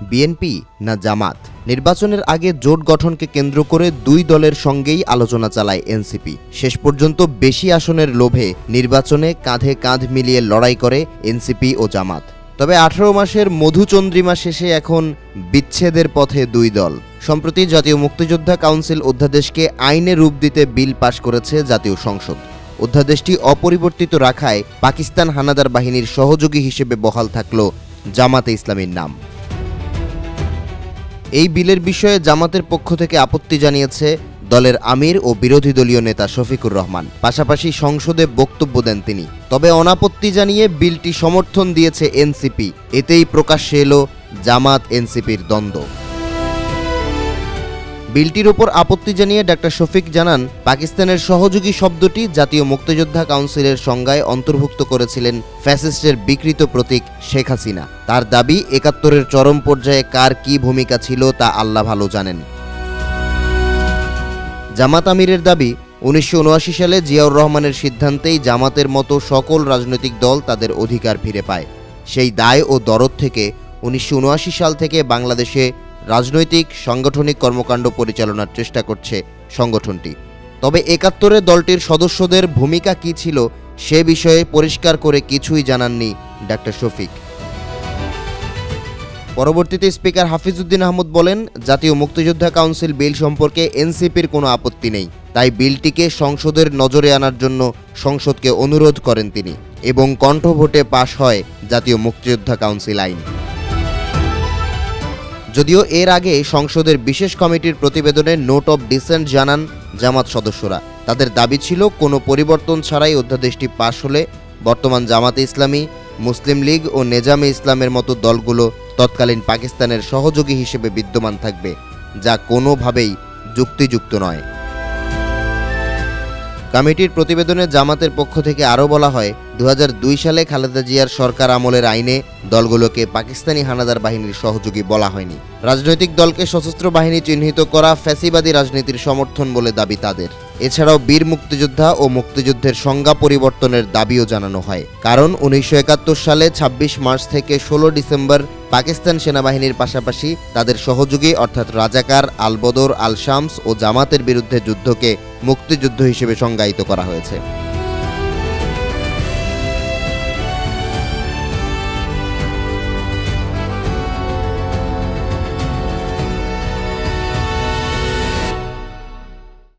BNP না জামাত? নির্বাচনের আগে জোট গঠনকে কেন্দ্র করে দুই দলের সঙ্গেই আলোচনা চালায় এনসিপি। শেষ পর্যন্ত বেশি আসনের লোভে নির্বাচনে কাঁধে কাঁধ মিলিয়ে লড়াই করে এনসিপি ও জামাত। তবে 18 মাসের মধুচন্দ্রিমা শেষে এখন বিচ্ছেদের পথে দুই দল। সম্প্রতি জাতীয় মুক্তিযোদ্ধা কাউন্সিল অধ্যাদেশকে আইনে রূপ দিতে বিল পাশ করেছে জাতীয় সংসদ। অধ্যাদেশটি অপরিবর্তিত রাখায় পাকিস্তান হানাদার বাহিনীর সহযোগী হিসেবে বহাল থাকল জামাতে ইসলামীর নাম। এই বিলের বিষয়ে জামাতের পক্ষ থেকে আপত্তি জানিয়েছে দলের আমির ও বিরোধী দলীয় নেতা শফিকুর রহমান। পাশাপাশি সংসদে বক্তব্য দেন তিনি। তবে অনাপত্তি জানিয়ে বিলটি সমর্থন দিয়েছে এনসিপি। এতেই প্রকাশ্যে এলো জামাত এনসিপির দ্বন্দ্ব। বিলটির ওপর আপত্তি জানিয়ে ডাক্তার শফিক জানান, পাকিস্তানের সহযোগী শব্দটি জাতীয় মুক্তিযোদ্ধা কাউন্সিলের সংজ্ঞায় অন্তর্ভুক্ত করেছিলেন ফ্যাসিস্টের বিকৃত প্রতীক শেখ হাসিনা। তার দাবি, ৭১-এর চরম পর্যায়ে কার কী ভূমিকা ছিল তা আল্লাহ ভালো জানেন। জামাত আমিরের দাবি, ১৯৭৯ সালে জিয়াউর রহমানের সিদ্ধান্তেই জামাতের মতো সকল রাজনৈতিক দল তাদের অধিকার ফিরে পায়। সেই দায় ও দরদ থেকে ১৯৭৯ সাল থেকে বাংলাদেশে রাজনৈতিক সাংগঠনিক কর্মকাণ্ড পরিচালনার চেষ্টা করছে সংগঠনটি। তবে ৭১-এ দলটির সদস্যদের ভূমিকা কী ছিল সে বিষয়ে পরিষ্কার করে কিছুই জানাননি ডাক্তার শফিক। পরবর্তীতে স্পিকার হাফিজউদ্দিন আহমদ বলেন, জাতীয় মুক্তিযোদ্ধা কাউন্সিল বিল সম্পর্কে এনসিপির কোনো আপত্তি নেই, তাই বিলটিকে সংসদের নজরে আনার জন্য সংসদকে অনুরোধ করেন তিনি এবং কণ্ঠভোটে পাশ হয় জাতীয় মুক্তিযোদ্ধা কাউন্সিল আইন। যদিও এর আগে সংসদের বিশেষ কমিটির প্রতিবেদনে নোট অব ডিসেন্ট জানান জামাত সদস্যরা। তাদের দাবি ছিল, কোনো পরিবর্তন ছাড়াই অধ্যাদেশটি পাশ হলে বর্তমান জামাতে ইসলামী, মুসলিম লীগ ও নেজামে ইসলামের মতো দলগুলো তৎকালীন পাকিস্তানের সহযোগী হিসেবে বিদ্যমান থাকবে, যা কোনোভাবেই যুক্তিযুক্ত নয়। কমিটির প্রতিবেদনে জামাতের পক্ষ থেকে আরও বলা হয়, ২০০২ সালে খালেদা জিয়ার সরকার আমলের আইনে দলগুলোকে পাকিস্তানি হানাদার বাহিনীর সহযোগী বলা হয়নি। রাজনৈতিক দলকে সশস্ত্র বাহিনী চিহ্নিত করা ফ্যাসিবাদী রাজনীতির সমর্থন বলে দাবি তাদের। এছাড়াও বীর মুক্তিযোদ্ধা ও মুক্তিযুদ্ধের সংজ্ঞা পরিবর্তনের দাবিও জানানো হয়। কারণ ১৯৭১ সালে ২৬ মার্চ থেকে ১৬ ডিসেম্বর পাকিস্তান সেনাবাহিনীর পাশাপাশি তাদের সহযোগী অর্থাৎ রাজাকার, আল বদর, আল শামস ও জামাতের বিরুদ্ধে যুদ্ধকে মুক্তিযুদ্ধ হিসেবে সংজ্ঞায়িত করা হয়েছে।